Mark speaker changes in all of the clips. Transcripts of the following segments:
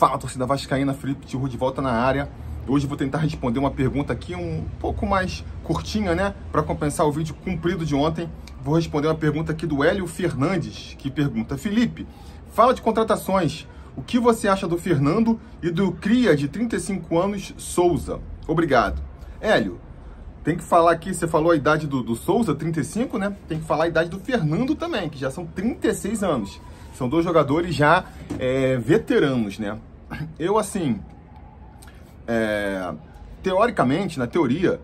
Speaker 1: Fala, torcida vascaína, Felipe Tiru de volta na área. Hoje vou tentar responder uma pergunta aqui um pouco mais curtinha, né? Para compensar o vídeo comprido de ontem. Vou responder uma pergunta aqui do Hélio Fernandes, que pergunta: Felipe, fala de contratações. O que você acha do Fernando e do cria de 35 anos, Souza? Obrigado. Hélio, tem que falar aqui, você falou a idade do Souza, 35, né? Tem que falar a idade do Fernando também, que já são 36 anos. São dois jogadores já veteranos, né? Eu, assim, teoricamente, na teoria,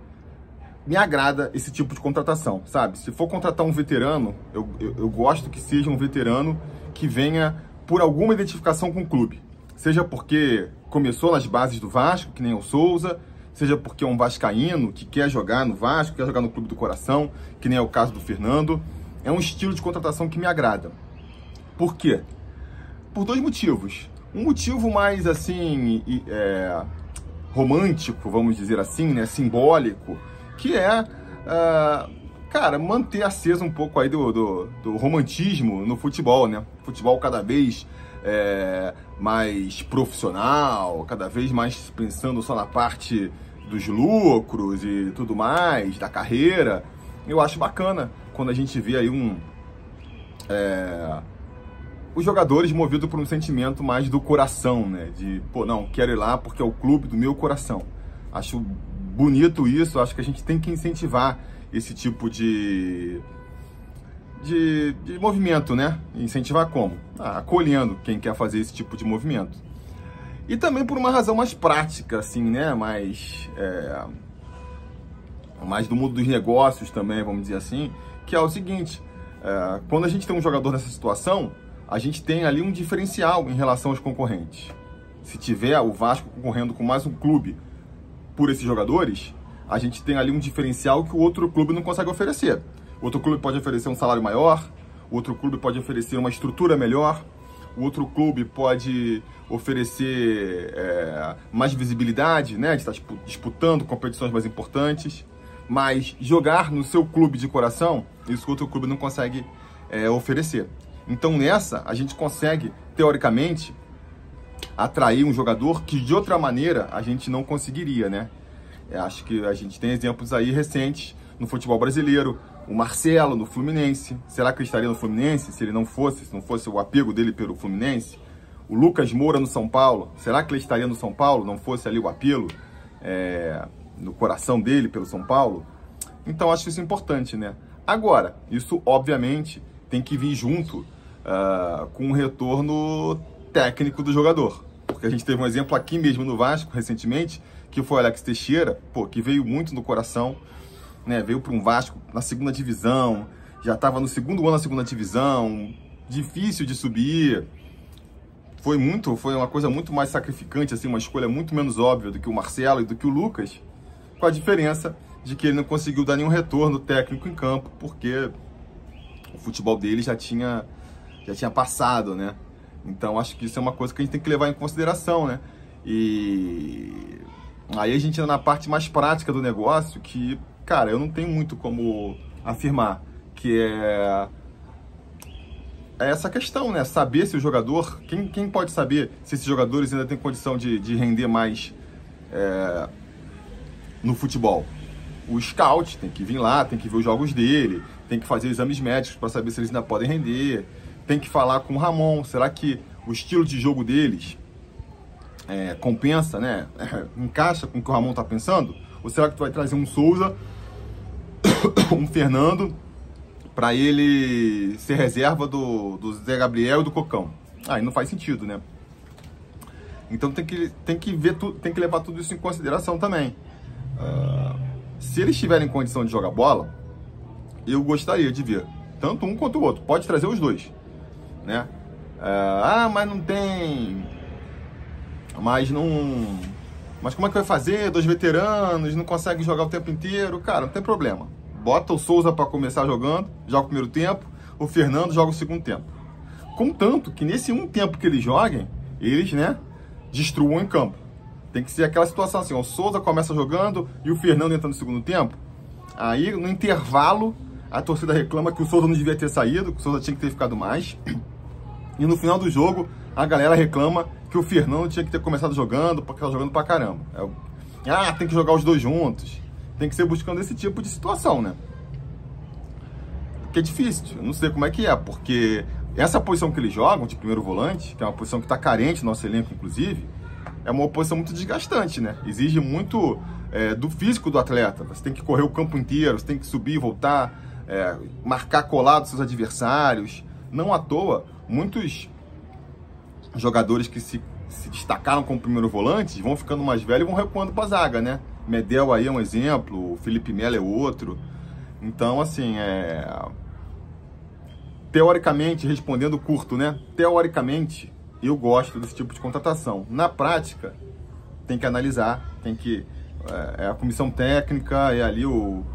Speaker 1: me agrada esse tipo de contratação, sabe? Se for contratar um veterano, eu gosto que seja um veterano que venha por alguma identificação com o clube. Seja porque começou nas bases do Vasco, que nem o Souza, seja porque é um vascaíno que quer jogar no Vasco, quer jogar no clube do coração, que nem é o caso do Fernando. É um estilo de contratação que me agrada. Por quê? Por dois motivos. Um motivo mais, assim, romântico, vamos dizer assim, né? Simbólico, que cara, manter aceso um pouco aí do romantismo no futebol, né? Futebol cada vez mais profissional, cada vez mais pensando só na parte dos lucros e tudo mais, da carreira. Eu acho bacana quando a gente vê aí os jogadores movidos por um sentimento mais do coração, né? De, pô, não, quero ir lá porque é o clube do meu coração. Acho bonito isso, acho que a gente tem que incentivar esse tipo de movimento, né? Incentivar como? Acolhendo quem quer fazer esse tipo de movimento. E também por uma razão mais prática, assim, né? Mais do mundo dos negócios também, vamos dizer assim, que é o seguinte: quando a gente tem um jogador nessa situação, a gente tem ali um diferencial em relação aos concorrentes. Se tiver o Vasco concorrendo com mais um clube por esses jogadores, a gente tem ali um diferencial que o outro clube não consegue oferecer. O outro clube pode oferecer um salário maior, o outro clube pode oferecer uma estrutura melhor, o outro clube pode oferecer mais visibilidade, né, de estar disputando competições mais importantes, mas jogar no seu clube de coração, isso que o outro clube não consegue oferecer. Então nessa, a gente consegue, teoricamente, atrair um jogador que de outra maneira a gente não conseguiria, né? Acho que a gente tem exemplos aí recentes no futebol brasileiro. O Marcelo no Fluminense. Será que ele estaria no Fluminense se não fosse o apego dele pelo Fluminense? O Lucas Moura no São Paulo. Será que ele estaria no São Paulo, não fosse ali o apelo no coração dele pelo São Paulo? Então acho isso importante, né? Agora, isso obviamente tem que vir junto com um retorno técnico do jogador. Porque a gente teve um exemplo aqui mesmo no Vasco, recentemente, que foi o Alex Teixeira, que veio muito no coração, né? Veio para um Vasco na segunda divisão, já estava no segundo ano na segunda divisão, difícil de subir. Foi uma coisa muito mais sacrificante, assim, uma escolha muito menos óbvia do que o Marcelo e do que o Lucas, com a diferença de que ele não conseguiu dar nenhum retorno técnico em campo, porque o futebol dele já tinha passado, né? Então acho que isso é uma coisa que a gente tem que levar em consideração, né? E aí a gente entra na parte mais prática do negócio, que, cara, eu não tenho muito como afirmar, que é essa questão, né? Saber se o jogador, quem pode saber se esses jogadores ainda têm condição de render mais no futebol? O scout tem que vir lá, tem que ver os jogos dele, tem que fazer exames médicos para saber se eles ainda podem render, tem que falar com o Ramon, será que o estilo de jogo deles compensa, né? Encaixa com o que o Ramon está pensando? Ou será que tu vai trazer um Souza, um Fernando, para ele ser reserva do Zé Gabriel e do Cocão? Aí não faz sentido, né? Então tem que levar tudo isso em consideração também. Se eles tiverem condição de jogar bola, eu gostaria de ver tanto um quanto o outro. Pode trazer os dois, né? Mas não tem... Mas como é que vai fazer? Dois veteranos, não consegue jogar o tempo inteiro? Cara, não tem problema. Bota o Souza para começar jogando, joga o primeiro tempo, o Fernando joga o segundo tempo. Contanto que nesse um tempo que eles joguem, eles, né, destruam em campo. Tem que ser aquela situação assim, o Souza começa jogando e o Fernando entra no segundo tempo. Aí, no intervalo, a torcida reclama que o Souza não devia ter saído, que o Souza tinha que ter ficado mais. E no final do jogo, a galera reclama que o Fernando tinha que ter começado jogando, porque estava jogando pra caramba. Tem que jogar os dois juntos. Tem que ser buscando esse tipo de situação, né? Que é difícil, eu não sei como é que é, porque essa posição que eles jogam, de primeiro volante, que é uma posição que está carente no nosso elenco, inclusive, é uma posição muito desgastante, né? Exige muito do físico do atleta. Você tem que correr o campo inteiro, você tem que subir e voltar, marcar colado seus adversários. Não à toa, muitos jogadores que se destacaram como primeiro volante vão ficando mais velhos e vão recuando para a zaga, né? Medel aí é um exemplo, o Felipe Melo é outro. Então, assim, teoricamente, respondendo curto, né? Teoricamente, eu gosto desse tipo de contratação. Na prática, tem que analisar, tem que... a comissão técnica, ali o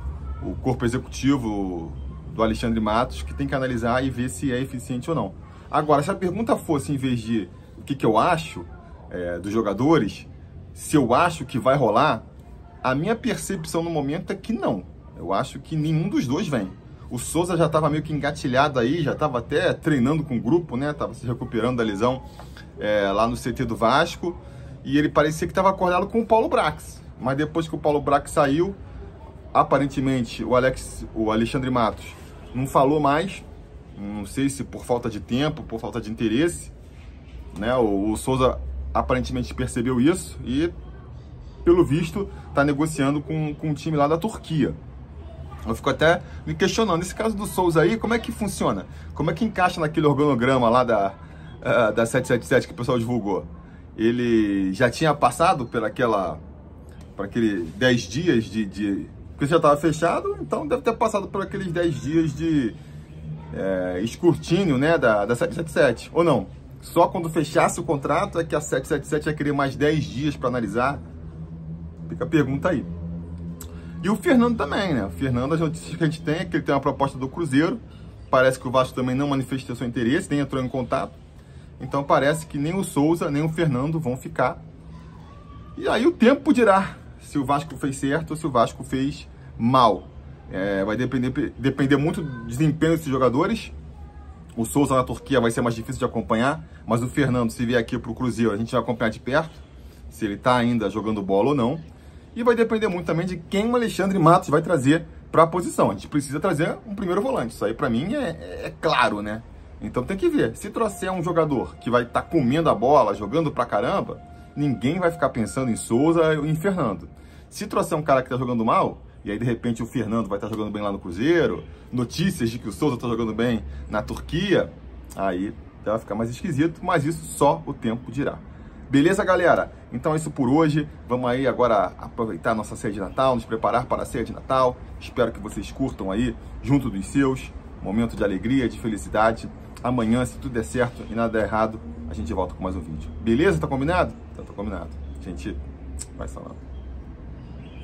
Speaker 1: corpo executivo do Alexandre Matos, que tem que analisar e ver se é eficiente ou não. Agora, se a pergunta fosse, em vez de o que eu acho dos jogadores, se eu acho que vai rolar, a minha percepção no momento é que não. Eu acho que nenhum dos dois vem. O Souza já estava meio que engatilhado aí, já estava até treinando com o grupo, né? Estava se recuperando da lesão lá no CT do Vasco. E ele parecia que estava acordado com o Paulo Brax. Mas depois que o Paulo Brax saiu, aparentemente o Alexandre Matos não falou mais. Não sei se por falta de tempo, por falta de interesse, né? O Souza aparentemente percebeu isso e, pelo visto, está negociando com um time lá da Turquia. Eu fico até me questionando, nesse caso do Souza aí, como é que funciona? Como é que encaixa naquele organograma lá da 777 que o pessoal divulgou? Ele já tinha passado por aquele 10 dias porque já estava fechado, então deve ter passado por aqueles 10 dias de escrutínio, né, da 777, ou não? Só quando fechasse o contrato é que a 777 ia querer mais 10 dias para analisar? Fica a pergunta aí. E o Fernando também, né? O Fernando, as notícias que a gente tem é que ele tem uma proposta do Cruzeiro. Parece que o Vasco também não manifestou seu interesse, nem entrou em contato. Então parece que nem o Souza, nem o Fernando vão ficar. E aí o tempo dirá se o Vasco fez certo ou se o Vasco fez mal. Vai depender muito do desempenho desses jogadores. O Souza na Turquia vai ser mais difícil de acompanhar, mas o Fernando, se vier aqui para o Cruzeiro, a gente vai acompanhar de perto, se ele está ainda jogando bola ou não. E vai depender muito também de quem o Alexandre Matos vai trazer para a posição. A gente precisa trazer um primeiro volante. Isso aí, para mim, é claro, né? Então tem que ver. Se trouxer um jogador que vai estar comendo a bola, jogando pra caramba, ninguém vai ficar pensando em Souza ou em Fernando. Se trouxer um cara que está jogando mal, e aí de repente o Fernando vai estar jogando bem lá no Cruzeiro, notícias de que o Souza está jogando bem na Turquia, aí vai ficar mais esquisito, mas isso só o tempo dirá. Beleza, galera? Então é isso por hoje. Vamos aí agora aproveitar a nossa ceia de Natal, nos preparar para a ceia de Natal. Espero que vocês curtam aí, junto dos seus, momento de alegria, de felicidade. Amanhã, se tudo der certo e nada der errado, a gente volta com mais um vídeo. Beleza? Tá combinado? Então tá combinado. A gente vai falando.